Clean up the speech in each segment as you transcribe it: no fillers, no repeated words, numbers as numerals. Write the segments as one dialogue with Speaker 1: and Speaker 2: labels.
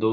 Speaker 1: 2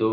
Speaker 1: 2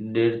Speaker 1: 1.5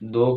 Speaker 1: 2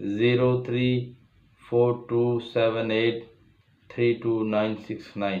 Speaker 1: 0342783269۔